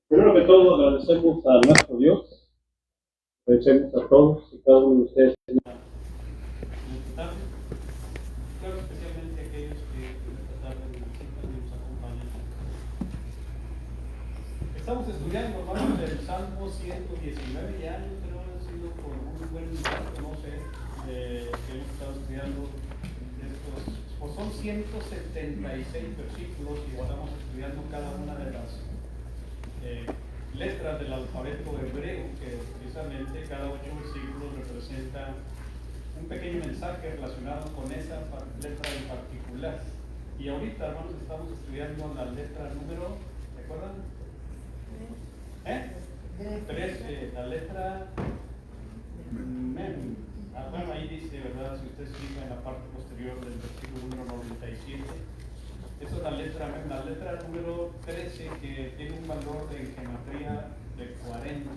Primero que todo, agradecemos a nuestro Dios, agradecemos a todos y cada uno de ustedes. Claro, especialmente aquellos que esta tarde nos visitan y nos acompañan. Estamos estudiando, hermanos, el Salmo 119, ya creo que ha sido por un buen rato, no sé, que hemos estado estudiando estos, pues son 176 versículos y estamos estudiando cada una de las letras del alfabeto hebreo, que precisamente cada 8 versículos representa un pequeño mensaje relacionado con esa letra en particular. Y ahorita, hermanos, estamos estudiando la letra número, ¿recuerdan? 3, la letra Mem. Bueno, ahí dice, ¿verdad? Si usted se fija en la parte posterior del versículo número 97. Esa es la letra Mem, la letra número 13, que tiene un valor de geometría de 40.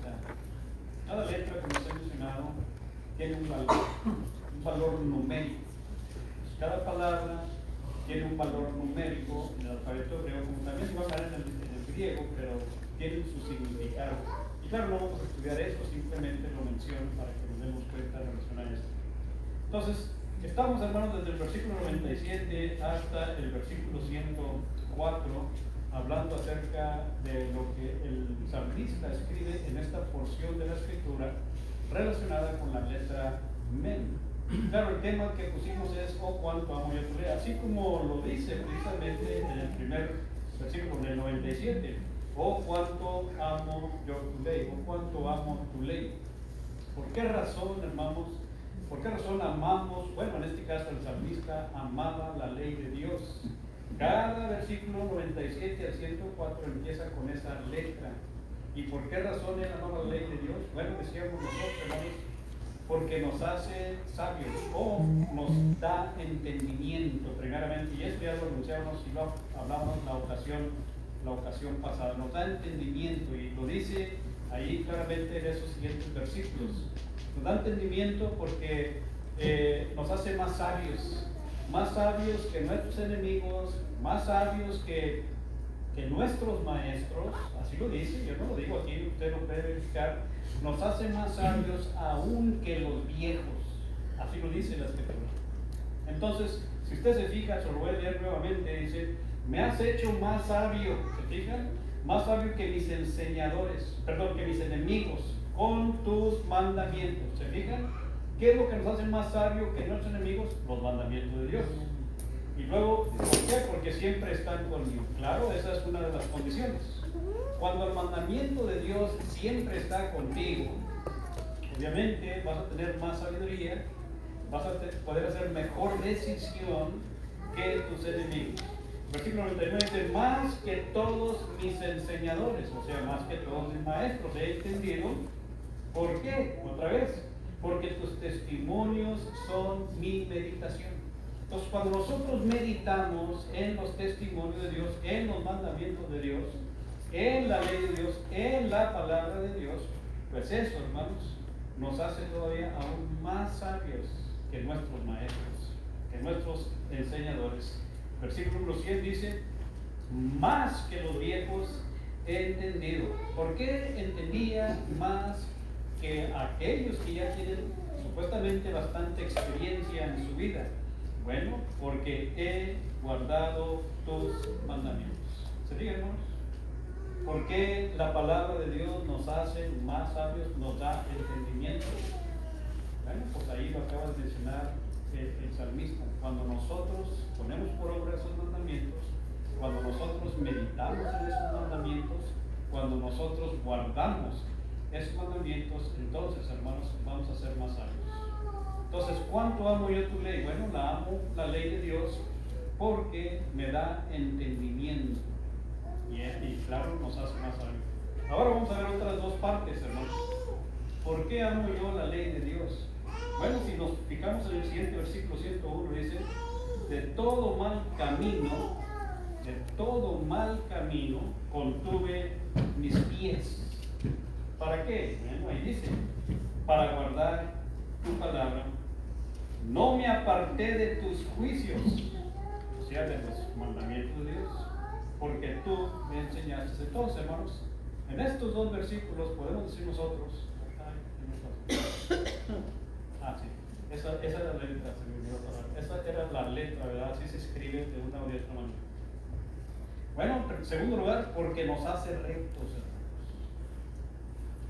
Cada letra, como os he mencionado, tiene un valor numérico. Cada palabra tiene un valor numérico en el alfabeto hebreo, como también se va a ver en el griego, pero tienen su significado. Y claro, no vamos a estudiar esto, simplemente lo menciono para que nos demos cuenta de relacionar esto. Entonces, estamos, hermanos, desde el versículo 97 hasta el versículo 104, hablando acerca de lo que el salmista escribe en esta porción de la escritura relacionada con la letra Mem. Claro, el tema que pusimos es "Oh, cuánto amo yo tu ley", así como lo dice precisamente en el primer versículo del 97. "Oh, cuánto amo yo tu ley", "Oh, cuánto amo tu ley". ¿Por qué razón, hermanos? ¿Por qué razón amamos? Bueno, en este caso el salmista amaba la ley de Dios. Cada versículo 97 al 104 empieza con esa letra. ¿Y por qué razón él amaba la ley de Dios? Bueno, decíamos nosotros, hermanos, porque nos hace sabios o nos da entendimiento primeramente, y esto ya lo anunciamos y lo hablamos la ocasión pasada, nos da entendimiento, y lo dice ahí claramente en esos siguientes versículos. Nos da entendimiento porque nos hace más sabios que nuestros enemigos, más sabios que nuestros maestros, así lo dice, yo no lo digo aquí, usted lo puede verificar. Nos hace más sabios aún que los viejos, así lo dice la escritura. Entonces, si usted se fija, se lo voy a leer nuevamente, dice: "Me has hecho más sabio", ¿se fijan? Más sabio que mis enseñadores, perdón, que mis enemigos, con tus mandamientos. ¿Se fijan? ¿Qué es lo que nos hace más sabio que nuestros enemigos? Los mandamientos de Dios. Y luego, ¿por qué? Porque siempre están conmigo. Claro, esa es una de las condiciones. Cuando el mandamiento de Dios siempre está contigo, obviamente vas a tener más sabiduría, vas a poder hacer mejor decisión que tus enemigos. Versículo 99 dice: "Más que todos mis enseñadores", o sea, más que todos mis maestros, he entendido. ¿Por qué? Otra vez, porque tus testimonios son mi meditación. Entonces, cuando nosotros meditamos en los testimonios de Dios, en los mandamientos de Dios, en la ley de Dios, en la palabra de Dios, pues eso, hermanos, nos hace todavía aún más sabios que nuestros maestros, que nuestros enseñadores. Versículo número 100 dice: "Más que los viejos he entendido". ¿Por qué entendía más que aquellos que ya tienen supuestamente bastante experiencia en su vida? Bueno, porque he guardado tus mandamientos. ¿Se fijan, hermanos? ¿Por qué la palabra de Dios nos hace más sabios, nos da entendimiento? Bueno, pues ahí lo acaba de mencionar el salmista. Cuando nosotros ponemos por obra esos mandamientos, cuando nosotros meditamos en esos mandamientos, cuando nosotros guardamos esos mandamientos, entonces, hermanos, vamos a ser más sabios. Entonces, ¿cuánto amo yo tu ley? Bueno, la amo, la ley de Dios, porque me da entendimiento. Y claro, nos hace más sabios. Ahora vamos a ver otras dos partes, hermanos. ¿Por qué amo yo la ley de Dios? Bueno, si nos fijamos en el siguiente versículo 101, dice: de todo mal camino contuve mis pies. ¿Para qué? Bueno, ahí dice: para guardar tu palabra. No me aparté de tus juicios, o sea, de los mandamientos de Dios, porque tú me enseñaste. Entonces, hermanos, en estos dos versículos podemos decir nosotros, sí, esa era la letra, se me olvidó hablar. Esa era la letra, ¿verdad? Así se escribe de una o de otra manera. Bueno, en segundo lugar, porque nos hace rectos, hermanos.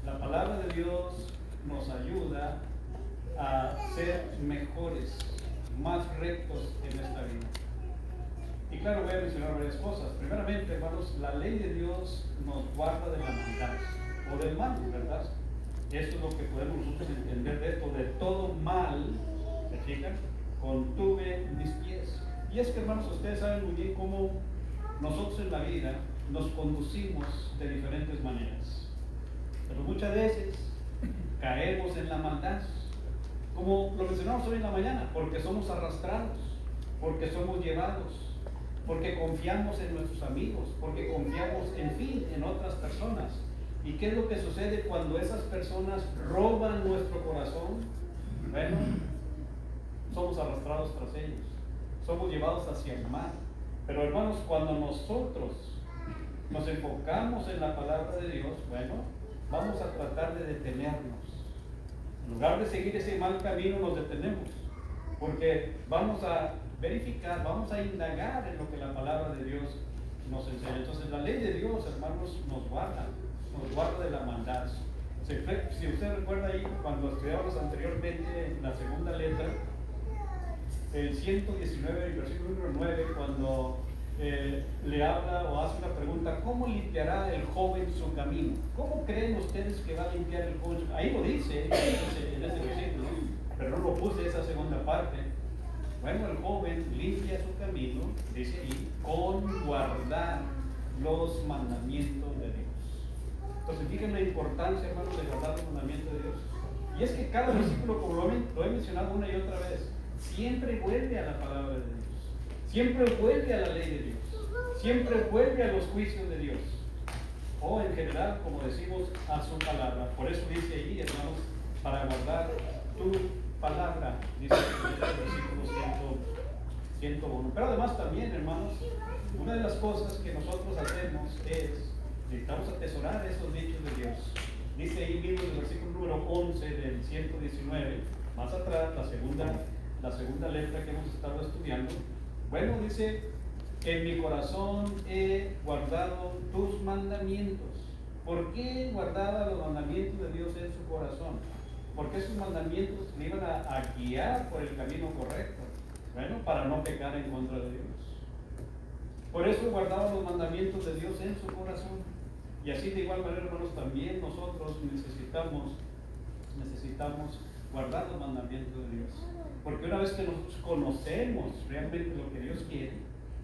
La palabra de Dios nos ayuda a ser mejores, más rectos en esta vida. Y claro, voy a mencionar varias cosas. Primeramente, hermanos, la ley de Dios nos guarda de la maldad o del mal, ¿verdad? Eso es lo que podemos nosotros entender de esto, de todo mal, ¿se fijan? Contuve mis pies. Y es que, hermanos, ustedes saben muy bien cómo nosotros en la vida nos conducimos de diferentes maneras. Pero muchas veces caemos en la maldad, como lo mencionamos hoy en la mañana, porque somos arrastrados, porque somos llevados, porque confiamos en nuestros amigos, porque confiamos, en fin, en otras personas. ¿Y qué es lo que sucede cuando esas personas roban nuestro corazón? Bueno, somos arrastrados tras ellos, somos llevados hacia el mal. Pero hermanos, cuando nosotros nos enfocamos en la palabra de Dios, bueno, vamos a tratar de detenernos. En lugar de seguir ese mal camino, nos detenemos, porque vamos a verificar, vamos a indagar en lo que la palabra de Dios nos enseña. Entonces, la ley de Dios, hermanos, nos guarda de la maldad. Si usted recuerda ahí, cuando estudiamos anteriormente la segunda letra, el 119, el versículo número 9, cuando le habla o hace una pregunta: ¿cómo limpiará el joven su camino? ¿Cómo creen ustedes que va a limpiar el joven su camino? Ahí lo dice en ese versículo, pero no lo puse esa segunda parte. Bueno, el joven limpia su camino, dice ahí, con guardar los mandamientos de Dios. Entonces, fíjense la importancia, hermanos, de guardar los mandamientos de Dios. Y es que cada versículo, como lo he mencionado una y otra vez, siempre vuelve a la palabra de Dios, siempre vuelve a la ley de Dios, siempre vuelve a los juicios de Dios, o en general, como decimos, a su palabra. Por eso dice ahí, hermanos, para guardar tu palabra, dice el versículo 101. Pero además también, hermanos, una de las cosas que nosotros hacemos es, necesitamos atesorar esos dichos de Dios. Dice ahí mismo en el versículo número 11 del 119, más atrás, la segunda letra que hemos estado estudiando. Bueno, dice: en mi corazón he guardado tus mandamientos. ¿Por qué guardaba los mandamientos de Dios en su corazón? Porque esos mandamientos me iban a guiar por el camino correcto. Bueno, para no pecar en contra de Dios. Por eso guardaba los mandamientos de Dios en su corazón. Y así de igual manera, hermanos, también nosotros necesitamos guardar los mandamientos de Dios. Porque una vez que nos conocemos realmente lo que Dios quiere,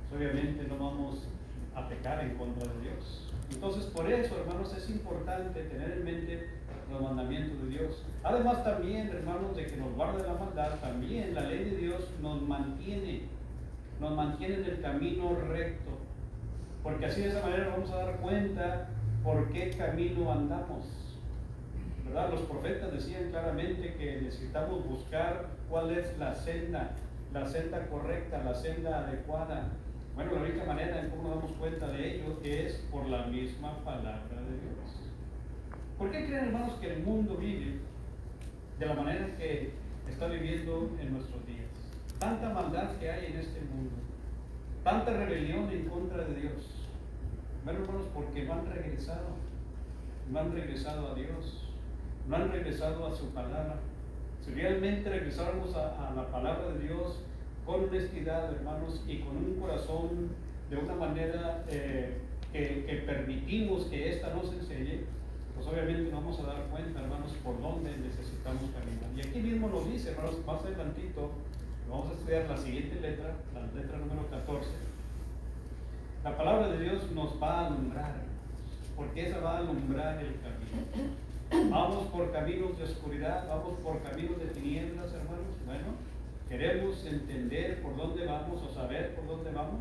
pues obviamente no vamos a pecar en contra de Dios. Entonces, por eso, hermanos, es importante tener en mente los mandamientos de Dios. Además también, hermanos, de que nos guarde la maldad, también la ley de Dios nos mantiene en el camino recto. Porque así de esa manera vamos a dar cuenta por qué camino andamos, ¿verdad? Los profetas decían claramente que necesitamos buscar cuál es la senda correcta, la senda adecuada. Bueno, la única manera en cómo nos damos cuenta de ello es por la misma palabra de Dios. ¿Por qué creen, hermanos, que el mundo vive de la manera que está viviendo en nuestros días? Tanta maldad que hay en este mundo, tanta rebelión en contra de Dios. Bueno, hermanos, porque no han regresado a Dios, no han regresado a su palabra. Si realmente regresáramos a la palabra de Dios con honestidad, hermanos, y con un corazón de una manera que permitimos que ésta nos enseñe, pues obviamente nos vamos a dar cuenta, hermanos, por dónde necesitamos caminar. Y aquí mismo nos dice, hermanos, más adelantito, vamos a estudiar la siguiente letra, la letra número 14. La palabra de Dios nos va a alumbrar, porque esa va a alumbrar el camino. Vamos por caminos de oscuridad, vamos por caminos de tinieblas, hermanos. Bueno, queremos entender por dónde vamos o saber por dónde vamos,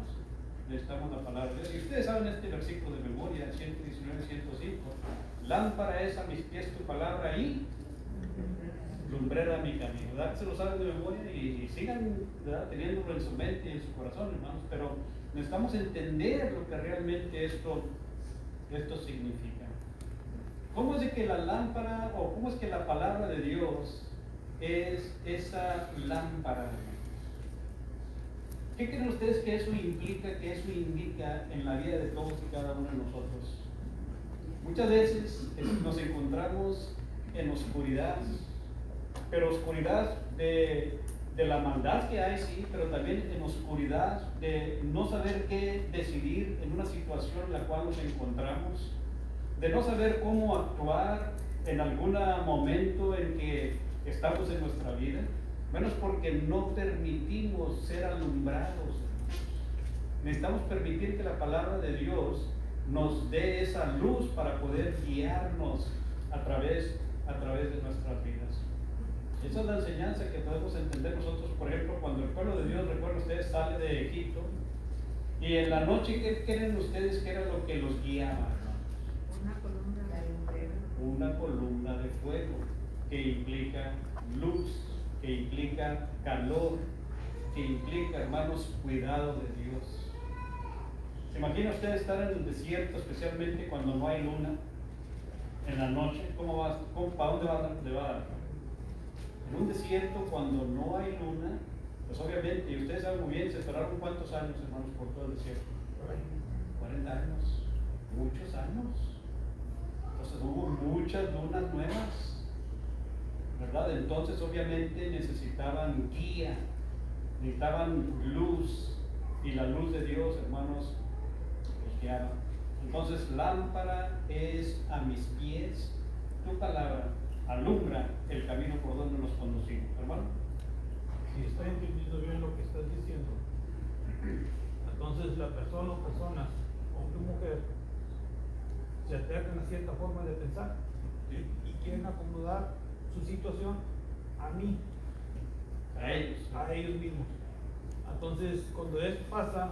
necesitamos la palabra de Dios. Y ustedes saben este versículo de memoria, 119, 105. Lámpara es a mis pies tu palabra y lumbrera mi camino, ¿verdad? Se lo saben de memoria y sigan, ¿verdad?, teniéndolo en su mente y en su corazón, hermanos. Pero necesitamos entender lo que realmente esto esto significa. ¿Cómo es de que la lámpara, o cómo es que la palabra de Dios es esa lámpara? ¿Qué creen ustedes que eso implica, que eso indica en la vida de todos y cada uno de nosotros? Muchas veces nos encontramos en oscuridad, pero oscuridad de la maldad que hay, sí, pero también en oscuridad de no saber qué decidir en una situación en la cual nos encontramos, de no saber cómo actuar en algún momento en que estamos en nuestra vida. Bueno, es porque no permitimos ser alumbrados. Necesitamos permitir que la palabra de Dios nos dé esa luz para poder guiarnos a través de nuestras vidas. Esa es la enseñanza que podemos entender nosotros. Por ejemplo, cuando el pueblo de Dios, recuerden ustedes, sale de Egipto, y en la noche, ¿qué creen ustedes que era lo que los guiaba? Una columna de fuego, que implica luz, que implica calor, que implica, hermanos, cuidado de Dios. ¿Se imagina usted estar en el desierto, especialmente cuando no hay luna, en la noche? ¿Para dónde va a dar? En un desierto, cuando no hay luna, pues obviamente, y ustedes saben muy bien, se esperaron cuántos años, hermanos, por todo el desierto. 40 años, muchos años. Entonces hubo muchas lunas nuevas, ¿verdad? Entonces obviamente necesitaban guía, necesitaban luz, y la luz de Dios, hermanos, los guiaba. Entonces, lámpara es a mis pies tu palabra, alumbra el camino por donde nos conducimos, hermano. Si estoy entendiendo bien lo que estás diciendo, entonces la persona o personas, hombre o mujer, se acercan a cierta forma de pensar, ¿sí?, y quieren acomodar su situación a mí, a ellos mismos. Entonces, cuando eso pasa,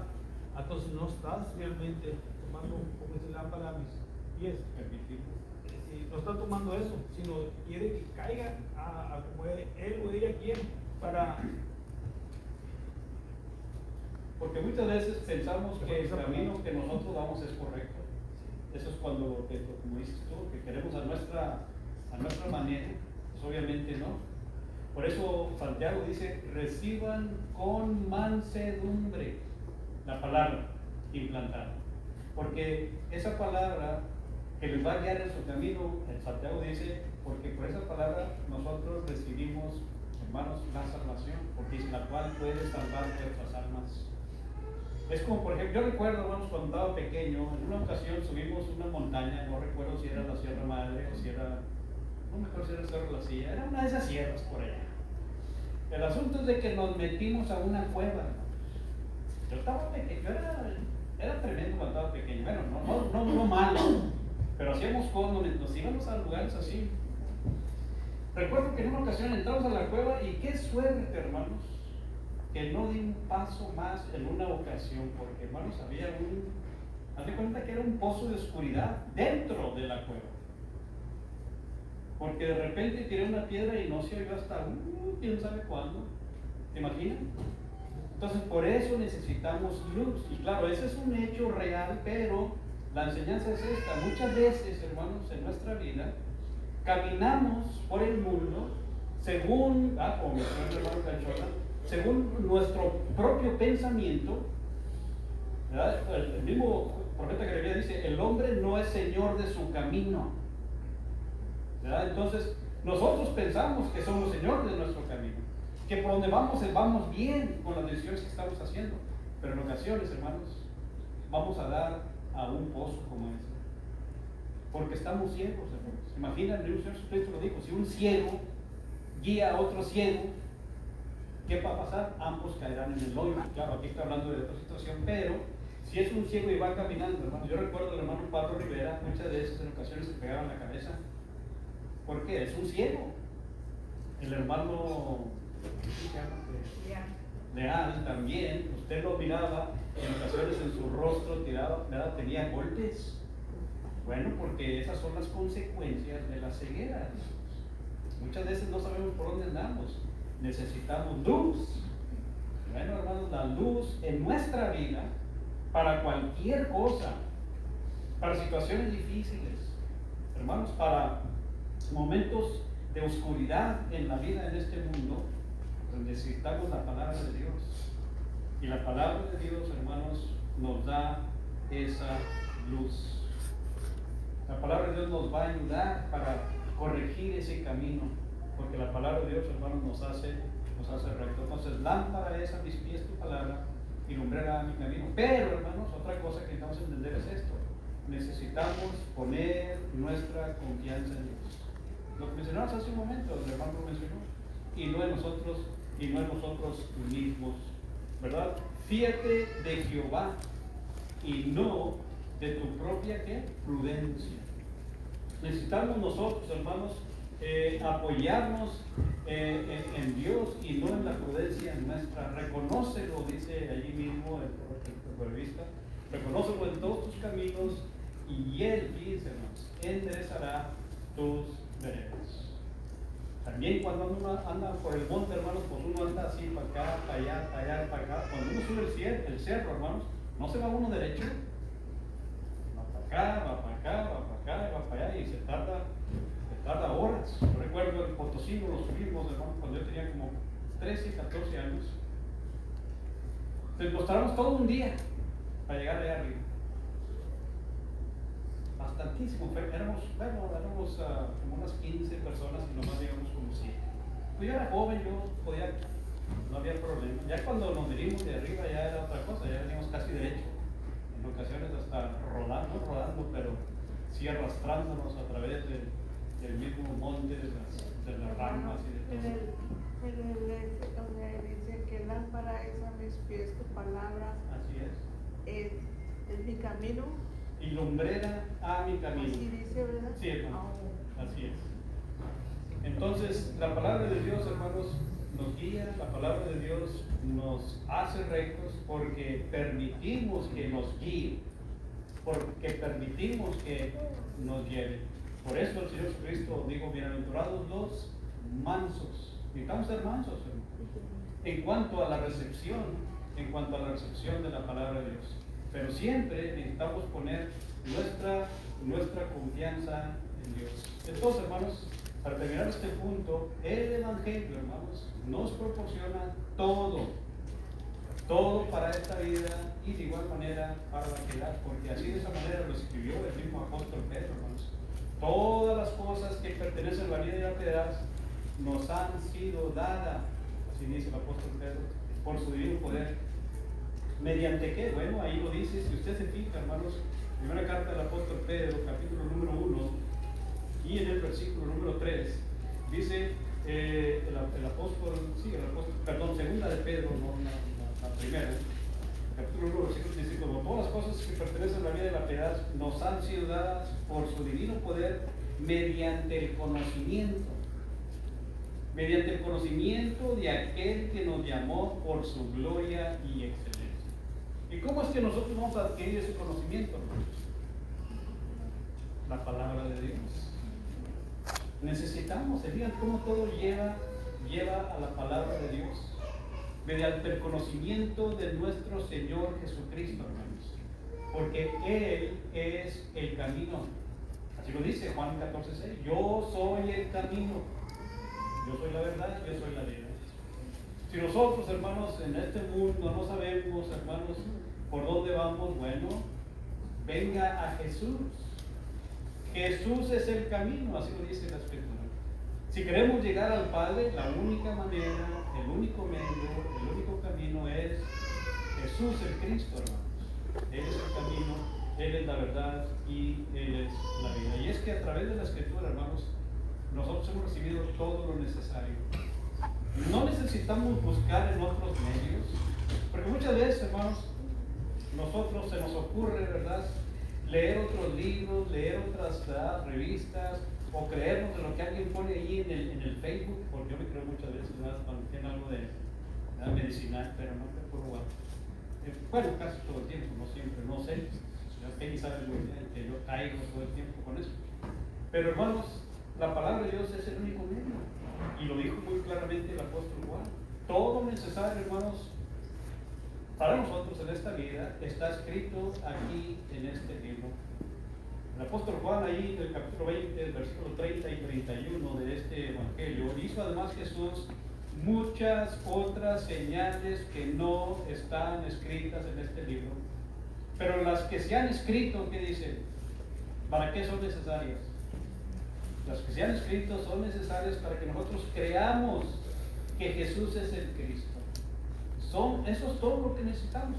entonces no estás realmente tomando, como dice, lámpara a mis pies. Sí, no está tomando eso, sino quiere que caiga a como él o ella quiere para... Porque muchas veces pensamos que el camino que nosotros damos es correcto. Eso es cuando, como dices tú, que queremos a nuestra manera, pues obviamente no. Por eso Santiago dice, reciban con mansedumbre la palabra implantada. Porque esa palabra que les va a guiar en su camino, Santiago dice, porque por esa palabra nosotros recibimos, hermanos, la salvación, porque es la cual puede salvar nuestras almas. Es como, por ejemplo, yo recuerdo, hermanos, cuando estaba pequeño, en una ocasión subimos una montaña, no recuerdo si era la Sierra Madre o si era, no me acuerdo si era el Cerro de la Silla, era una de esas sierras por allá. El asunto es de que nos metimos a una cueva. Yo estaba pequeño, era tremendo cuando estaba pequeño. Bueno, no malo, pero hacíamos cosas, nos íbamos a lugares así. Recuerdo que en una ocasión entramos a la cueva y qué suerte, hermanos, que no di un paso más en una ocasión, porque, hermanos, había haz de cuenta que era un pozo de oscuridad dentro de la cueva. Porque de repente tiré una piedra y no se oyó hasta quién sabe cuándo. ¿Te imaginas? Entonces, por eso necesitamos luz. Y claro, ese es un hecho real, pero la enseñanza es esta. Muchas veces, hermanos, en nuestra vida, caminamos por el mundo según, como me dijo el hermano Canchola, según nuestro propio pensamiento, ¿verdad? El mismo profeta Jeremías dice, el hombre no es señor de su camino, ¿verdad? Entonces, nosotros pensamos que somos señores de nuestro camino, que por donde vamos bien con las decisiones que estamos haciendo, pero en ocasiones, hermanos, vamos a dar a un pozo como ese, porque estamos ciegos, hermanos. Imaginen, el Señor Jesucristo lo dijo, si un ciego guía a otro ciego, ¿qué va a pasar? Ambos caerán en el hoyo. Claro, aquí está hablando de otra situación, pero si es un ciego y va caminando, hermano, yo recuerdo al hermano Pablo Rivera, muchas veces en ocasiones se pegaba en la cabeza. ¿Por qué? Es un ciego. El hermano, ¿qué se llama? Leal también, usted lo miraba, en ocasiones en su rostro tenía golpes. Bueno, porque esas son las consecuencias de la ceguera. Muchas veces no sabemos por dónde andamos. Necesitamos luz. Bueno, hermanos, la luz en nuestra vida para cualquier cosa para situaciones difíciles, hermanos, para momentos de oscuridad en la vida en este mundo, pues necesitamos la palabra de Dios. Y la palabra de Dios, hermanos, nos da esa luz. La palabra de Dios nos va a ayudar para corregir ese camino, porque la palabra de Dios, hermanos, nos hace recto. Entonces, lámpara es a mis pies tu palabra y lumbrera a mi camino. Pero, hermanos, otra cosa que necesitamos entender es esto: necesitamos poner nuestra confianza en Dios. Lo que mencionamos hace un momento, el hermano lo mencionó, y no en nosotros mismos, ¿verdad? Fíjate de Jehová y no de tu propia ¿qué? Prudencia. Necesitamos nosotros, hermanos, apoyarnos en Dios y no en la prudencia nuestra. Reconócelo, dice allí mismo el proverbista, reconócelo en todos tus caminos y Él, fíjense, hermanos, enderezará tus veredas. También cuando uno anda por el monte, hermanos, pues uno anda así para acá, para allá, para allá, para acá. Cuando uno sube el cerro, hermanos, no se va uno derecho. Va para acá, va para acá, va para acá, va para allá y se tarda horas. Yo recuerdo el Potosí, lo subimos, hermanos, cuando yo tenía como 13, 14 años. Nos mostramos todo un día para llegar allá arriba. Bastantísimo, éramos como unas 15 personas y nomás llegamos como 7. Pues yo era joven, no había problema. Ya cuando nos venimos de arriba ya era otra cosa, ya veníamos casi derecho. En ocasiones hasta rodando, pero sí arrastrándonos a través del mismo monte, de las ramas y de todo. Donde dice que lámpara es a mis pies tu palabra. Así es. Es mi camino. Y lumbrera a mi camino. Así dice, ¿verdad? Sí, hermano. Así es. Entonces, la palabra de Dios, hermanos, nos guía, la palabra de Dios nos hace rectos porque permitimos que nos guíe, porque permitimos que nos lleve. Por eso el Señor Jesucristo dijo: bienaventurados los mansos. Necesitamos ser mansos, hermanos, en cuanto a la recepción de la palabra de Dios. Pero siempre necesitamos poner nuestra confianza en Dios. Entonces, hermanos, para terminar este punto, el Evangelio, hermanos, nos proporciona todo para esta vida y de igual manera para la piedad, porque así de esa manera lo escribió el mismo apóstol Pedro, hermanos. Todas las cosas que pertenecen a la vida y la piedad nos han sido dadas, así dice el apóstol Pedro, por su divino poder. ¿Mediante qué? Bueno, ahí lo dice. Si usted se fija, hermanos, primera carta del apóstol Pedro, capítulo número 1, y en el versículo número 3, dice segunda de Pedro, no la primera, capítulo 1, versículo 3, como todas las cosas que pertenecen a la vida de la piedad nos han sido dadas por su divino poder mediante el conocimiento de aquel que nos llamó por su gloria y excelencia. ¿Y cómo es que nosotros vamos a adquirir ese conocimiento, hermanos? La palabra de Dios. Necesitamos, se fijan cómo todo lleva a la palabra de Dios, mediante el conocimiento de nuestro Señor Jesucristo, hermanos, porque Él es el camino. Así lo dice Juan 14:6. Yo soy el camino, yo soy la verdad, yo soy la vida. Si nosotros, hermanos, en este mundo no sabemos, hermanos, por dónde vamos, bueno, venga a Jesús. Jesús es el camino, así lo dice la Escritura. Si queremos llegar al Padre, la única manera, el único medio, el único camino es Jesús el Cristo, hermanos. Él es el camino, Él es la verdad y Él es la vida. Y es que a través de la Escritura, hermanos, nosotros hemos recibido todo lo necesario. No necesitamos buscar en otros medios, porque muchas veces, hermanos, nosotros se nos ocurre, ¿verdad?, leer otros libros, leer otras revistas, o creernos en lo que alguien pone ahí en el Facebook, porque yo me creo muchas veces, ¿verdad?, cuando tiene algo de medicinal, pero no te puedo jugar. Bueno, casi todo el tiempo, no siempre, no sé. Penny sabe muy bien que yo caigo todo el tiempo con eso. Pero, hermanos, la palabra de Dios es el único medio. Y lo dijo muy claramente el apóstol Juan. Todo necesario, hermanos, para nosotros en esta vida está escrito aquí en este libro. apóstol Juan ahí en el capítulo 20, el versículo 30 y 31 de este evangelio, hizo además Jesús muchas otras señales que no están escritas en este libro, pero las que se han escrito, ¿qué dice? ¿Para qué son necesarias? Las que se han escrito son necesarias para que nosotros creamos que Jesús es el Cristo. Eso es todo lo que necesitamos.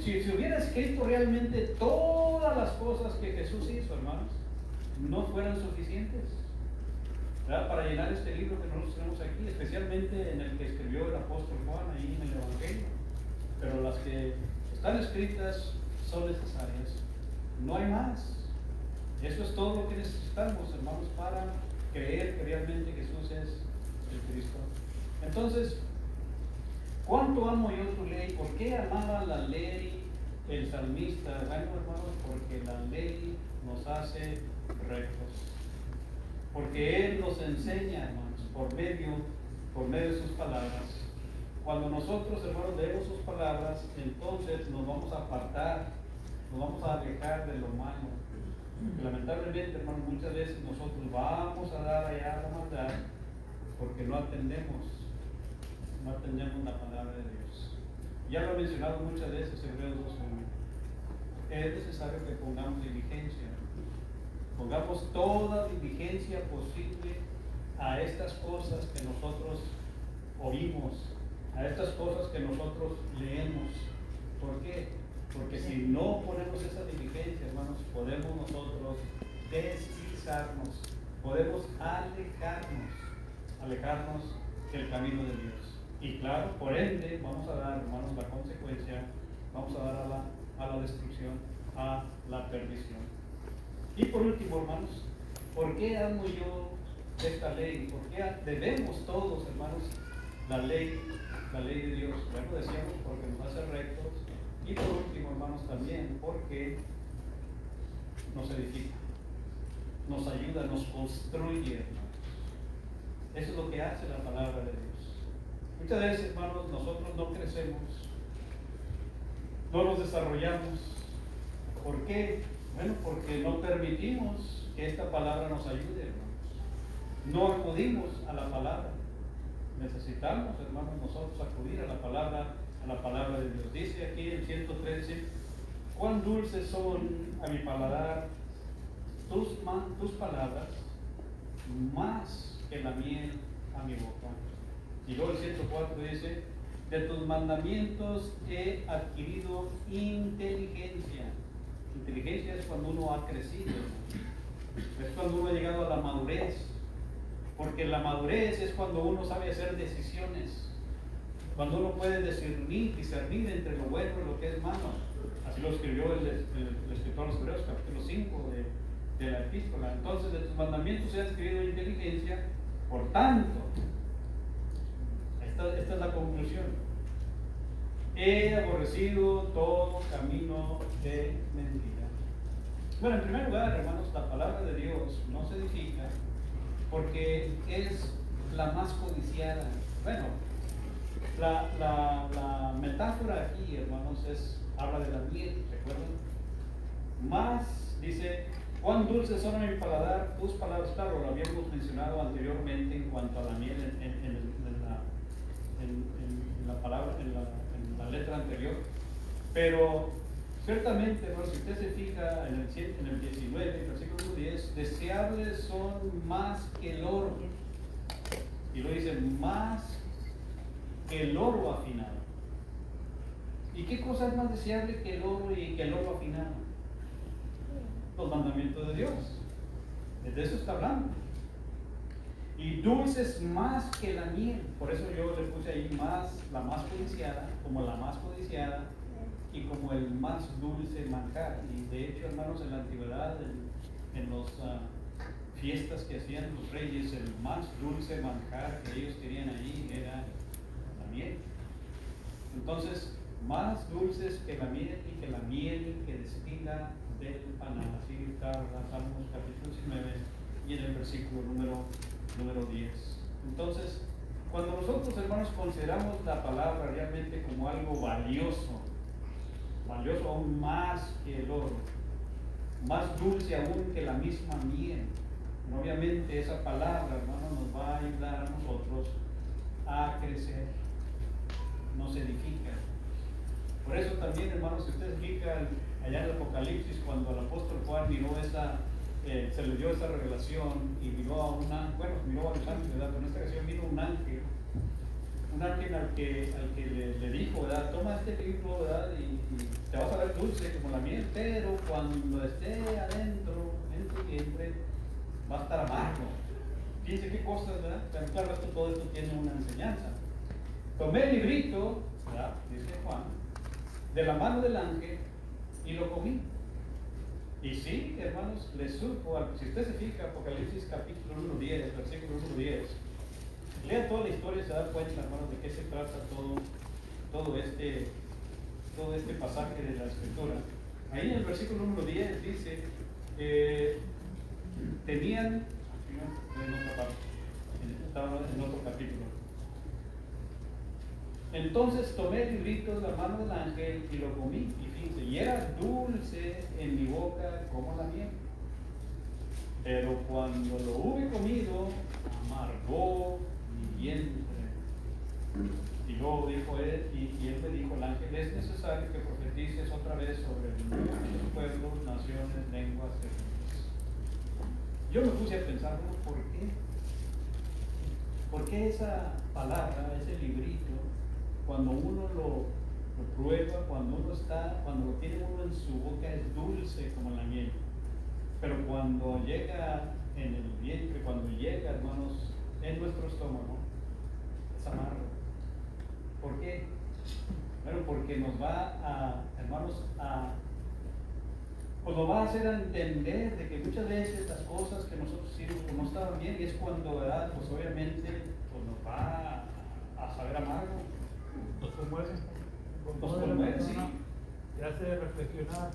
Si se hubiera escrito realmente todas las cosas que Jesús hizo, hermanos, no fueran suficientes, ¿verdad?, para llenar este libro que nosotros tenemos aquí, especialmente en el que escribió el apóstol Juan ahí en el Evangelio. Pero las que están escritas son necesarias, no hay más. Eso es todo lo que necesitamos, hermanos, para creer que realmente Jesús es el Cristo. Entonces, ¿cuánto amo yo tu ley? ¿Por qué amaba la ley el salmista? Bueno, hermanos, porque la ley nos hace rectos. Porque Él nos enseña, hermanos, por medio de sus palabras. Cuando nosotros, hermanos, leemos sus palabras, entonces nos vamos a apartar, nos vamos a alejar de lo malo. Lamentablemente, hermanos, muchas veces nosotros vamos a dar allá la maldad porque no atendemos la palabra de Dios. Ya lo he mencionado muchas veces en Hebreos 2:1. Es necesario que pongamos diligencia, pongamos toda diligencia posible a estas cosas que nosotros oímos, a estas cosas que nosotros leemos. ¿Por qué? Porque si no ponemos esa diligencia, hermanos, podemos nosotros deslizarnos, podemos alejarnos del camino de Dios. Y claro, por ende, vamos a dar, hermanos, la consecuencia, vamos a dar a la destrucción, a la perdición. Y por último, hermanos, ¿por qué amo yo esta ley? ¿Por qué debemos todos, hermanos, la ley de Dios? Bueno, decíamos, porque nos hace rectos. Y por último, hermanos, también porque nos edifica, nos ayuda, nos construye, hermanos. Eso es lo que hace la palabra de Dios. Muchas veces, hermanos, nosotros no crecemos, no nos desarrollamos. ¿Por qué? Bueno, porque no permitimos que esta palabra nos ayude, hermanos. No acudimos a la palabra. Necesitamos, hermanos, nosotros acudir a la palabra de Dios. Dice aquí en 113, cuán dulces son a mi paladar tus palabras, más que la miel a mi boca. Y luego el 104 dice, de tus mandamientos he adquirido inteligencia. Inteligencia es cuando uno ha crecido, es cuando uno ha llegado a la madurez, porque la madurez es cuando uno sabe hacer decisiones, cuando uno puede discernir entre lo bueno y lo que es malo. Así lo escribió el escritor de los Hebreos, capítulo 5 de la epístola. Entonces, de tus mandamientos se ha adquirido inteligencia, por tanto, esta es la conclusión: he aborrecido todo camino de mentira. Bueno, en primer lugar, hermanos, la palabra de Dios no se edifica porque es la más codiciada. Bueno, la metáfora aquí, hermanos, habla de la miel, ¿recuerdan? Más, dice, cuán dulces son a mi paladar tus palabras. Claro, lo habíamos mencionado anteriormente en cuanto a la miel en la palabra, en la letra anterior. Pero ciertamente, hermanos, si usted se fija en el 19, versículo 10, deseables son más que el oro. Y lo dice, más que el oro afinado. ¿Y qué cosa es más deseable que el oro y que el oro afinado? Los mandamientos de Dios. De eso está hablando. Y dulces más que la miel. Por eso yo le puse ahí la más codiciada, como la más codiciada y como el más dulce manjar. Y de hecho, hermanos, en la antigüedad, en las fiestas que hacían los reyes, el más dulce manjar que ellos querían ahí era la miel. Entonces, más dulces que la miel y que la miel que destila del panal. Así está Salmos capítulo 19 y en el versículo número 10. Entonces, cuando nosotros, hermanos, consideramos la palabra realmente como algo valioso aún más que el oro, más dulce aún que la misma miel. Obviamente esa palabra, hermano, nos va a ayudar a nosotros a crecer, nos edifica. Por eso también, hermanos, si ustedes fijan allá en el Apocalipsis, cuando el apóstol Juan miró se le dio esa revelación y miró a un ángel, bueno, miró a los ángeles, ¿verdad? Pero en esta ocasión vino un ángel al que le dijo, ¿verdad? Toma este libro, ¿verdad? Y te vas a ver dulce como la miel, pero cuando esté adentro, en tu vientre, va a estar amargo. Fíjense qué cosas, ¿verdad? Pero claro, todo esto tiene una enseñanza. Tomé el librito, ¿verdad? Dice Juan, de la mano del ángel y lo comí. Y sí, hermanos, le supo, si usted se fija, Apocalipsis capítulo 1:10, versículo 1:10, lea toda la historia y se da cuenta, hermanos, de qué se trata todo este pasaje de la Escritura. Ahí en el versículo 1:10 dice, tenían, estaba en otro capítulo. Entonces tomé el librito de la mano del ángel y lo comí, y fíjense, y era dulce en mi boca como la miel. Pero cuando lo hube comido, amargó mi vientre. Y luego dijo él, y él me dijo al ángel, es necesario que profetices otra vez sobre muchos pueblos, naciones, lenguas, etcétera. Yo me puse a pensar, bueno, ¿por qué? ¿Por qué esa palabra, ese librito, cuando uno lo prueba, cuando lo tiene uno en su boca, es dulce como la miel? Pero cuando llega en el vientre, cuando llega, hermanos, en nuestro estómago, es amargo. ¿Por qué? Bueno, porque nos va pues nos va a hacer entender de que muchas veces las cosas que nosotros hicimos pues no estaban bien, y es cuando, ¿verdad? Pues obviamente pues nos va a saber amargo. Nos conmueve. Nos conmueve, sí. Te hace reflexionar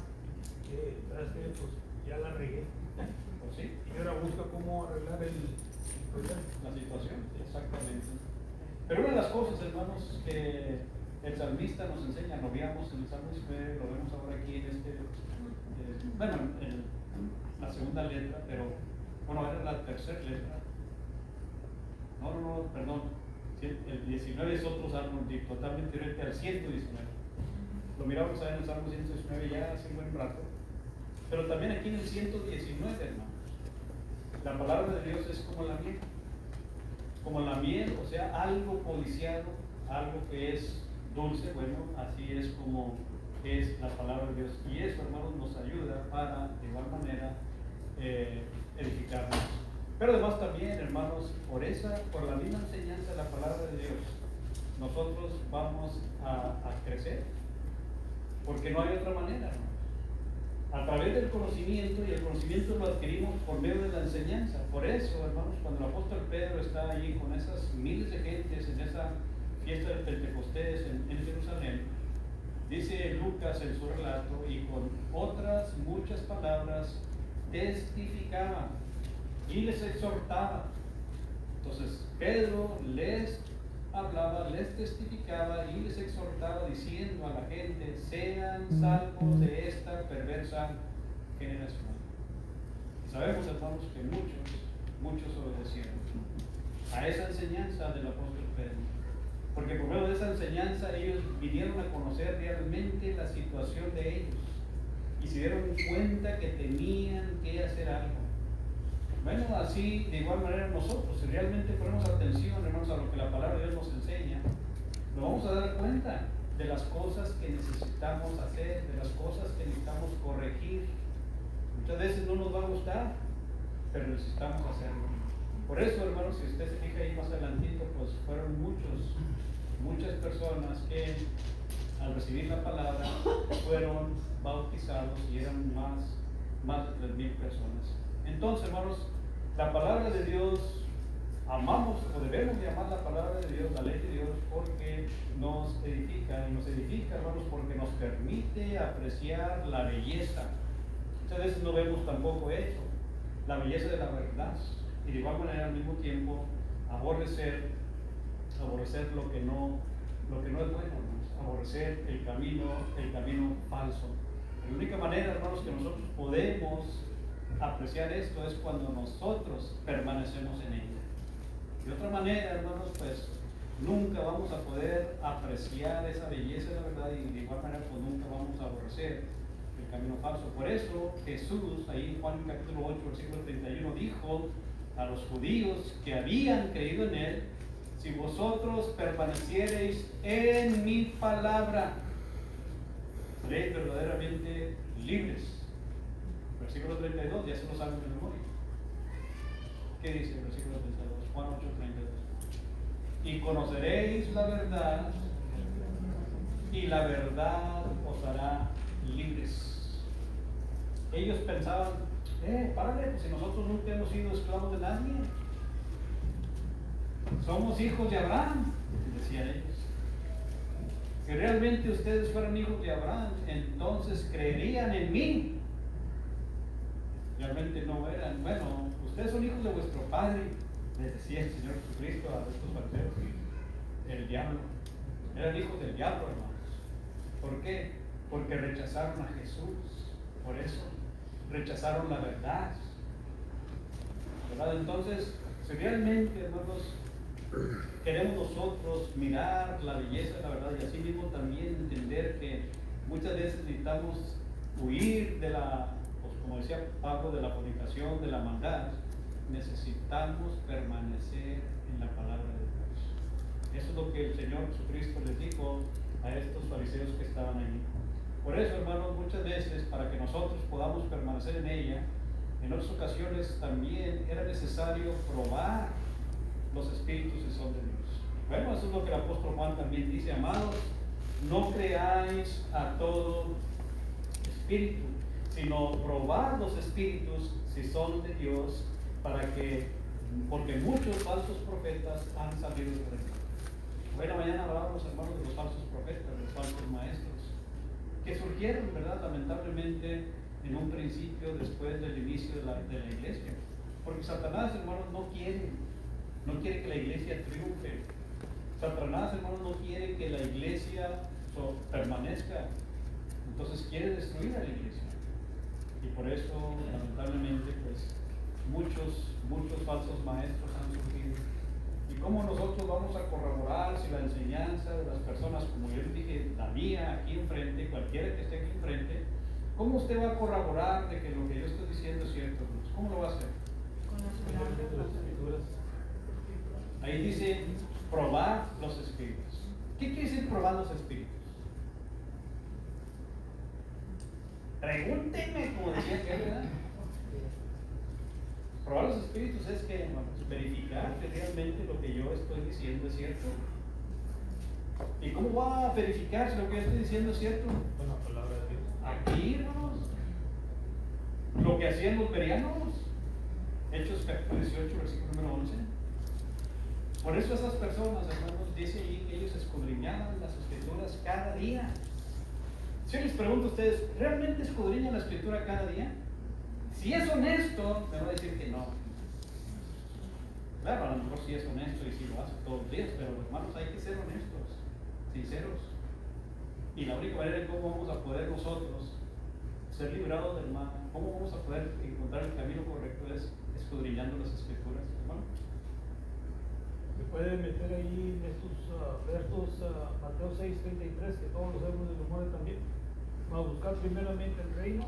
que, ¿sabes qué? Pues ya la regué. Pues sí. Y ahora busca cómo arreglar el problema. La situación, exactamente. Pero una de las cosas, hermanos, que el salmista nos enseña, lo veíamos en el Salmo 19, lo vemos ahora aquí en en la segunda letra, pero bueno, era la tercera letra. No, perdón. El 19 es otro salmo, totalmente diferente al 119. Lo miramos ahí en el Salmo 119 ya hace un buen rato. Pero también aquí en el 119, hermanos, la palabra de Dios es como la miel. Como la miel, o sea, algo codiciado, algo que es dulce, bueno, así es como es la palabra de Dios. Y eso, hermanos, nos ayuda para, de igual manera, edificarnos. Pero además también, hermanos, por la misma enseñanza de la palabra de Dios, nosotros vamos a crecer. Porque no hay otra manera, hermanos. A través del conocimiento, y el conocimiento lo adquirimos por medio de la enseñanza. Por eso, hermanos, cuando el apóstol Pedro está allí con esas miles de gentes en esa fiesta de Pentecostés en Jerusalén, dice Lucas en su relato, y con otras muchas palabras testificaba y les exhortaba. Entonces Pedro les hablaba, les testificaba y les exhortaba diciendo a la gente, sean salvos de esta perversa generación. Sabemos, hermanos, que muchos obedecieron a esa enseñanza del apóstol Pedro, porque por medio de esa enseñanza ellos vinieron a conocer realmente la situación de ellos y se dieron cuenta que tenían que hacer algo. Bueno, así de igual manera nosotros, si realmente ponemos atención, hermanos, a lo que la palabra de Dios nos enseña, nos vamos a dar cuenta de las cosas que necesitamos hacer, de las cosas que necesitamos corregir. Muchas veces no nos va a gustar, pero necesitamos hacerlo. Por eso, hermanos, si usted se fija ahí más adelantito, pues fueron muchas personas que al recibir la palabra fueron bautizados, y eran más de 3,000 personas. Entonces, hermanos, la palabra de Dios, amamos o debemos de amar la palabra de Dios, la ley de Dios, porque nos edifica, y nos edifica, hermanos, porque nos permite apreciar la belleza. Muchas veces no vemos tampoco eso, la belleza de la verdad, y de igual manera al mismo tiempo aborrecer lo que no es bueno, hermanos, aborrecer el camino falso, La única manera, hermanos, que nosotros podemos apreciar esto es cuando nosotros permanecemos en ella. De otra manera, hermanos, pues nunca vamos a poder apreciar esa belleza de la verdad y de igual manera pues nunca vamos a aborrecer el camino falso. Por eso Jesús, ahí en Juan capítulo 8, versículo 31, dijo a los judíos que habían creído en Él: si vosotros permaneciereis en mi palabra, seréis verdaderamente libres. Versículo 32, ya se lo saben de memoria. ¿Qué dice el versículo 32? Juan 8, 32. Y conoceréis la verdad, y la verdad os hará libres. Ellos pensaban, párale, pues si nosotros nunca hemos sido esclavos de nadie, somos hijos de Abraham, decían ellos. Si realmente ustedes fueran hijos de Abraham, entonces creerían en mí. Realmente no eran. Bueno, ustedes son hijos de vuestro padre, les decía el Señor Jesucristo a estos fariseos, el diablo. Eran hijos del diablo, hermanos. ¿Por qué? Porque rechazaron a Jesús. Por eso rechazaron la verdad. ¿Verdad? Entonces, si realmente, hermanos, queremos nosotros mirar la belleza de la verdad y así mismo también entender que muchas veces necesitamos huir de la, pues como decía Pablo, de la fornicación, de la maldad, necesitamos permanecer en la palabra de Dios. Eso es lo que el Señor Jesucristo les dijo a estos fariseos que estaban allí. Por eso, hermanos, muchas veces para que nosotros podamos permanecer en ella, en otras ocasiones también era necesario probar los espíritus si son de Dios. Bueno, eso es lo que el apóstol Juan también dice: amados, no creáis a todo espíritu, sino probad los espíritus si son de Dios, porque muchos falsos profetas han salido por ahí. Bueno, mañana hablábamos, hermanos, de los falsos profetas, de los falsos maestros, que surgieron, ¿verdad?, lamentablemente en un principio después del inicio de la iglesia. Porque Satanás, hermanos, no quiere que la iglesia triunfe. Satanás, hermanos, no quiere que la iglesia permanezca. Entonces quiere destruir a la iglesia. Y por eso, lamentablemente, pues muchos falsos maestros han surgido. ¿Y cómo nosotros vamos a corroborar si la enseñanza de las personas, como yo les dije, la mía aquí enfrente, cualquiera que esté aquí enfrente, cómo usted va a corroborar de que lo que yo estoy diciendo es cierto? ¿Cómo lo va a hacer? Con las escrituras. Ahí dice probar los espíritus. ¿Qué quiere decir probar los espíritus? Pregúntenme, como decía que, ¿verdad? Probar los espíritus es que, hermanos, verificar que realmente lo que yo estoy diciendo es cierto. ¿Y cómo va a verificar si lo que yo estoy diciendo es cierto? Con la palabra de Dios. Aquí, hermanos, lo que hacían los bereanos. Hechos capítulo 18, versículo número 11. Por eso esas personas, hermanos, dice allí que ellos escudriñaban las escrituras cada día. Si yo les pregunto a ustedes, ¿realmente escudriñan la escritura cada día? Si es honesto, me va a decir que no. Claro, a lo mejor sí es honesto y sí lo hace todos los días, pero hermanos, hay que ser honestos, sinceros. Y la única manera en cómo vamos a poder nosotros ser librados del mal, cómo vamos a poder encontrar el camino correcto, es escudriñando las escrituras, hermano. Se puede meter ahí en estos versos, Mateo 6:33, que todos los sabemos de memoria también. Vamos a buscar primeramente el reino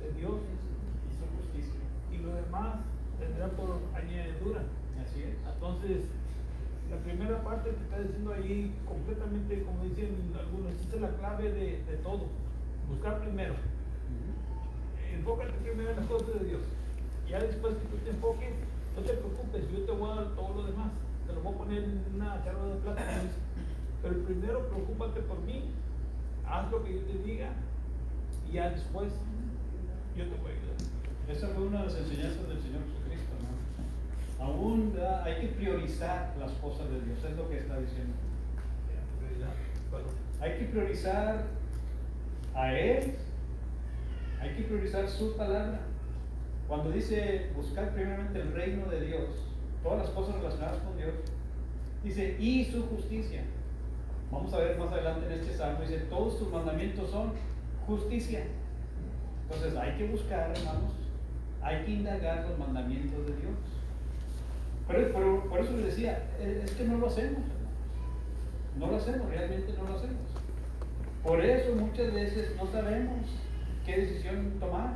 de Dios Y su justicia. y lo demás tendrá por añadidura. Así es. Entonces, la primera parte que está diciendo ahí, completamente, como dicen algunos, esta es la clave de todo. Buscar primero. Enfócate primero en las cosas de Dios. Ya después que tú te enfoques, no te preocupes, yo te voy a dar todo lo demás. Te lo voy a poner en una jarra de plata. Pero primero preocúpate por mí, haz lo que yo te diga y ya después yo te voy a ayudar. Esa fue una de las enseñanzas del Señor Jesucristo, ¿no? Aún hay que priorizar las cosas de Dios, es lo que está diciendo. Hay que priorizar a Él, hay que priorizar su palabra. Cuando dice buscar primeramente el reino de Dios, todas las cosas relacionadas con Dios, dice y su justicia. Vamos a ver más adelante en este salmo, dice todos tus mandamientos son justicia. Entonces hay que buscar, hermanos, hay que indagar los mandamientos de Dios. Pero por eso les decía, es que no lo hacemos, hermanos. No lo hacemos, realmente no lo hacemos. Por eso muchas veces no sabemos qué decisión tomar.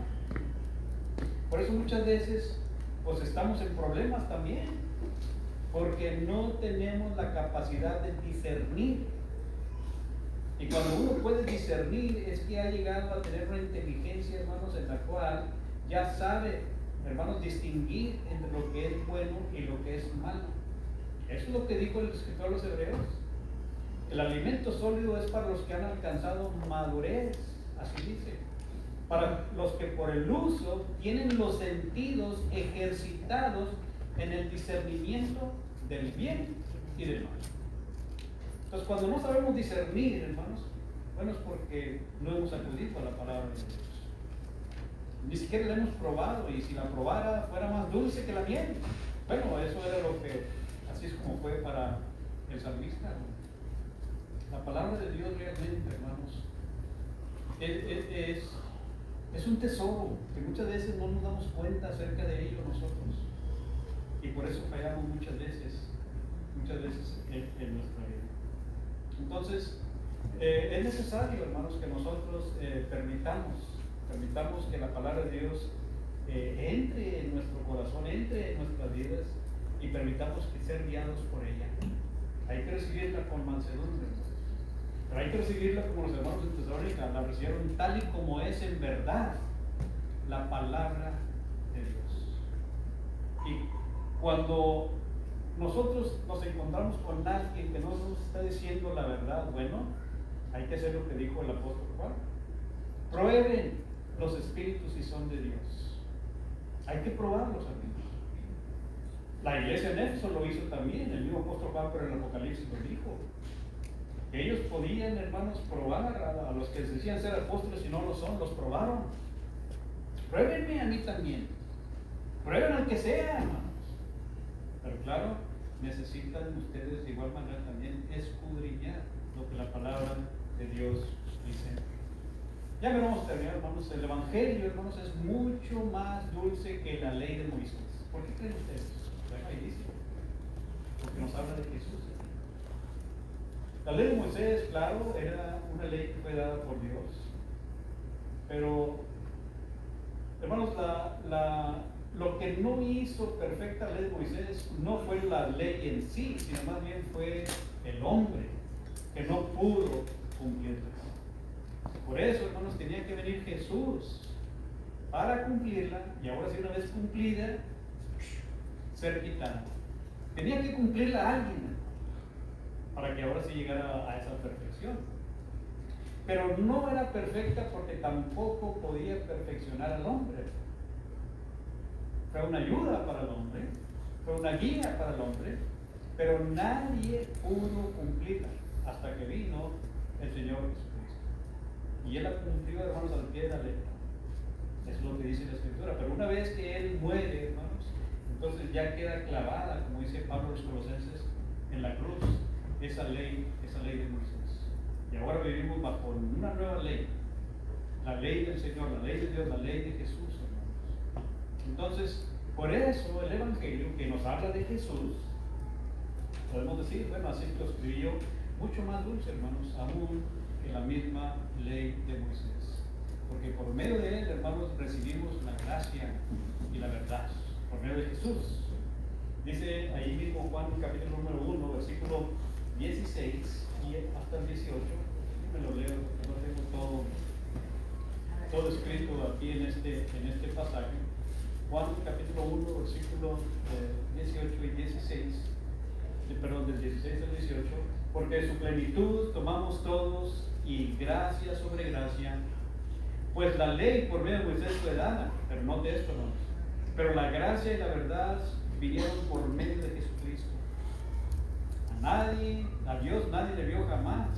Por eso muchas veces pues estamos en problemas también, porque no tenemos la capacidad de discernir. Y cuando uno puede discernir es que ha llegado a tener una inteligencia, hermanos, en la cual ya sabe, hermanos, distinguir entre lo que es bueno y lo que es malo. Eso es lo que dijo el escritor a los Hebreos. El alimento sólido es para los que han alcanzado madurez, así dice. Para los que por el uso tienen los sentidos ejercitados en el discernimiento del bien y del mal. Entonces, cuando no sabemos discernir, hermanos, bueno, es porque no hemos acudido a la palabra de Dios. Ni siquiera la hemos probado, y si la probara fuera más dulce que la miel. Bueno, eso era lo que, así es como fue para el salmista. La palabra de Dios realmente, hermanos, es un tesoro que muchas veces no nos damos cuenta acerca de ello nosotros. Y por eso fallamos muchas veces en nuestra vida. Entonces, es necesario, hermanos, que nosotros permitamos que la palabra de Dios entre en nuestro corazón, entre en nuestras vidas, y permitamos que ser guiados por ella. Hay que recibirla con mansedumbre, pero hay que recibirla como los hermanos de Tesalónica la recibieron tal y como es en verdad la palabra de Dios. Y cuando nosotros nos encontramos con alguien que no nos está diciendo la verdad, bueno, hay que hacer lo que dijo el apóstol Juan: prueben los espíritus si son de Dios. Hay que probarlos, amigos. La iglesia en Éfeso lo hizo también, el mismo apóstol Juan, pero en el Apocalipsis lo dijo. Que ellos podían, hermanos, probar a los que decían ser apóstoles y no lo son, los probaron. Pruébenme a mí también. Prueben al que sea, hermanos. Pero claro, necesitan ustedes de igual manera también escudriñar lo que la palabra de Dios dice. Ya veremos terminar, hermanos. El Evangelio, hermanos, es mucho más dulce que la ley de Moisés. ¿Por qué creen ustedes? Bueno, ahí dice. Porque nos habla de Jesús. La ley de Moisés, claro, era una ley que fue dada por Dios. Pero, hermanos, lo que no hizo perfecta la ley de Moisés no fue la ley en sí, sino más bien fue el hombre que no pudo cumplirla. Por eso, hermanos, tenía que venir Jesús para cumplirla, y ahora sí, una vez cumplida, ser quitada. Tenía que cumplirla alguien para que ahora sí llegara a esa perfección. Pero no era perfecta porque tampoco podía perfeccionar al hombre. Fue una ayuda para el hombre, fue una guía para el hombre, pero nadie pudo cumplirla hasta que vino el Señor Jesucristo. Y Él la cumplió, hermanos, al pie de la letra. Eso es lo que dice la Escritura. Pero una vez que Él muere, hermanos, entonces ya queda clavada, como dice Pablo a los Colosenses, en la cruz, esa ley de Moisés. Y ahora vivimos bajo una nueva ley, la ley del Señor, la ley de Dios, la ley de Jesús, hermanos. Entonces, por eso el Evangelio que nos habla de Jesús, podemos decir, bueno, así lo escribí yo, mucho más dulce, hermanos, aún que la misma ley de Moisés. Porque por medio de él, hermanos, recibimos la gracia y la verdad, por medio de Jesús. Dice ahí mismo Juan, capítulo número 1, versículo 16 y hasta el 18. Yo me lo leo, porque no tengo todo escrito aquí en este pasaje. Juan capítulo 1, versículo 18 y 16, perdón, del 16 al 18, porque de su plenitud tomamos todos y gracia sobre gracia, pues la ley por medio de Moisés fue dada, pero no de esto, no. Pero la gracia y la verdad vinieron por medio de Jesucristo. A Dios nadie le vio jamás.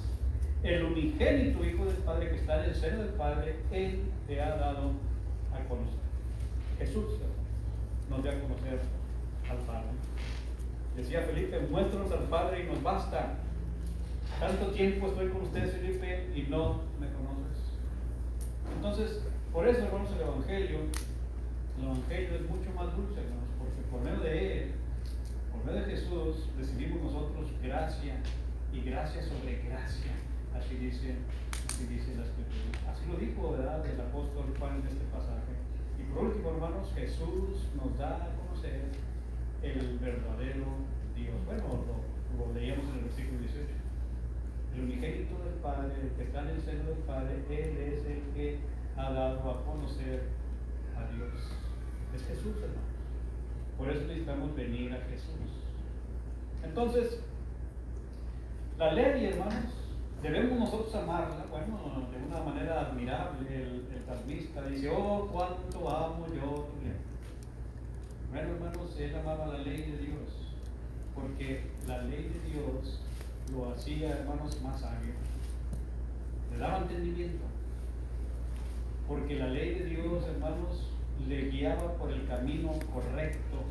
El unigénito Hijo del Padre que está en el seno del Padre, Él te ha dado a conocer. Jesús nos dio a conocer al Padre. Decía Felipe, muéstranos al Padre y nos basta. Tanto tiempo estoy con ustedes, Felipe, y no me conoces. Entonces, por eso, hermanos, el Evangelio es mucho más dulce, hermanos, porque por medio de Él, por medio de Jesús, recibimos nosotros gracia y gracia sobre gracia. Así dice la Escritura. Así lo dijo, ¿verdad?, el apóstol Juan en este pasaje. Y por último, hermanos, Jesús nos da a conocer el verdadero Dios. Bueno, lo leíamos en el versículo 18. El unigénito del Padre, el que está en el seno del Padre, Él es el que ha dado a conocer a Dios. Es Jesús, hermanos. Por eso necesitamos venir a Jesús. Entonces, la ley, hermanos, debemos nosotros amarla. Bueno, de una manera admirable. El salmista dice: oh, cuánto amo yo tu ley. Bueno, hermanos, él amaba la ley de Dios, porque la ley de Dios lo hacía, hermanos, más sabio, le daba entendimiento, porque la ley de Dios, hermanos, le guiaba por el camino correcto,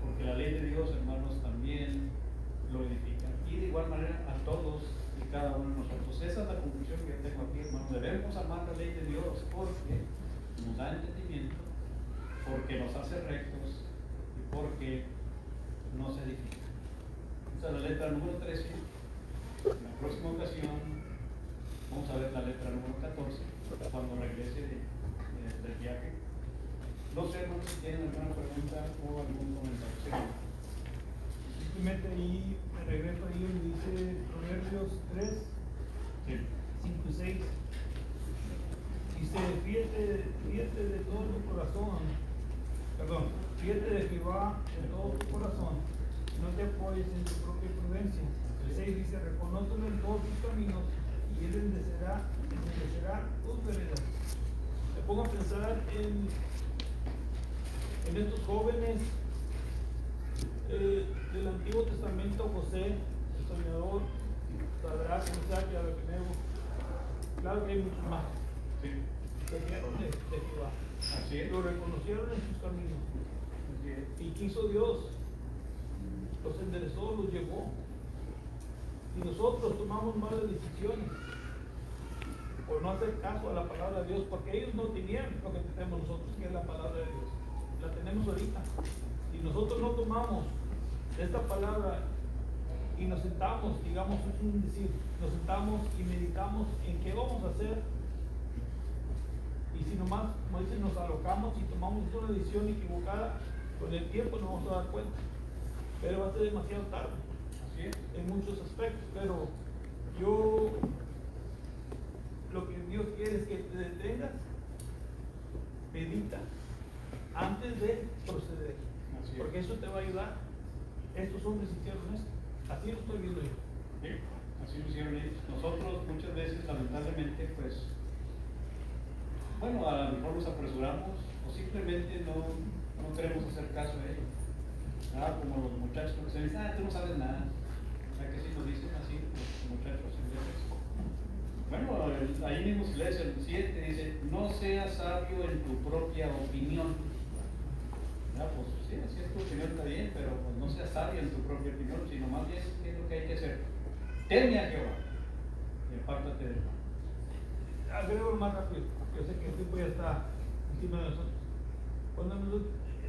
porque la ley de Dios, hermanos, también lo edifica, y de igual manera a todos y cada uno de nosotros. Esa es la conclusión que yo tengo aquí, hermanos. Debemos amar la ley de Dios porque nos da entendimiento, porque nos hace rectos y porque nos edifica. Esa es la letra número 13. En la próxima ocasión vamos a ver la letra número 14 cuando regrese del viaje. No sé, hermanos, si tienen alguna pregunta o algún comentario. Sí. Simplemente ahí me regreso ahí donde dice Proverbios 3, Sí. 5 y 6. Dice: fíjate de todo tu corazón, fíjate de Jehová de todo tu corazón, no te apoyes en tu propia prudencia. El 6 dice: reconócelo en todos tus caminos y Él enderecerá tus veredas. Me pongo a pensar en estos jóvenes del Antiguo Testamento: José, el soñador, Sadrach, Mesach y Abednego. Claro que hay muchos más. Sí. Se fiaron de Jehová. Así es. Lo reconocieron en sus caminos. Así es. ¿Y qué hizo Dios? Los enderezó, los llevó. Y nosotros tomamos malas decisiones por no hacer caso a la palabra de Dios, porque ellos no tenían lo que tenemos nosotros, que es la palabra de Dios. La tenemos ahorita. Y nosotros no tomamos esta palabra y nos sentamos, digamos, es un decir, nos sentamos y meditamos en qué vamos a hacer. Y si nomás, como dicen, nos alocamos y tomamos una decisión equivocada, con el tiempo nos vamos a dar cuenta. Pero va a ser demasiado tarde. Así es. En muchos aspectos. Pero yo, lo que Dios quiere es que te detengas, medita, antes de proceder. Así es. Porque eso te va a ayudar. Estos hombres hicieron esto. Así lo estoy viendo yo. Sí, así lo hicieron ellos. Nosotros muchas veces, lamentablemente, pues, bueno, a lo mejor nos apresuramos o simplemente no queremos hacer caso a ellos. Como los muchachos que se dicen: tú no sabes nada. O sea, que si nos dicen así los muchachos ingleses. Bueno, ahí mismo se lee el 7, dice: no seas sabio en tu propia opinión. Pues sí, así es, tu opinión está bien, pero pues no seas sabio en tu propia opinión, sino más bien, ¿qué es lo que hay que hacer? Teme a Jehová y apártate del mal. Agrego más rápido, porque yo sé que el tiempo ya está encima de nosotros.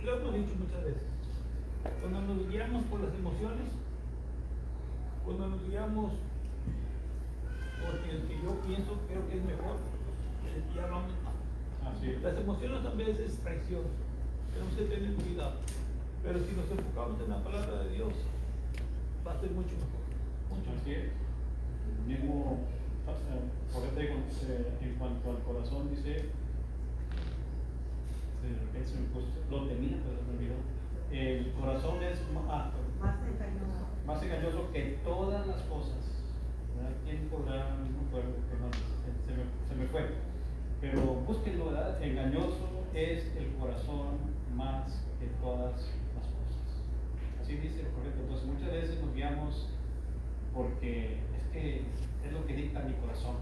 Lo hemos dicho muchas veces, cuando nos guiamos por las emociones, cuando nos guiamos porque el que yo pienso creo que es mejor, ya vamos mal. Así es. Las emociones también es traición, tenemos que tener cuidado, pero si nos enfocamos en la palabra de Dios, va a ser mucho mejor. Así es. El mismo, por eso digo, en cuanto al corazón, dice, de repente se me puso, lo tenía, pero se me olvidó. El corazón es más engañoso que todas las cosas. ¿Verdad? ¿Quién podrá? No me acuerdo, perdón, se me fue. Pero búsquenlo, ¿verdad? Engañoso es el corazón más que todas las cosas. Así dice el profeta. Entonces muchas veces nos guiamos porque es que es lo que dicta mi corazón.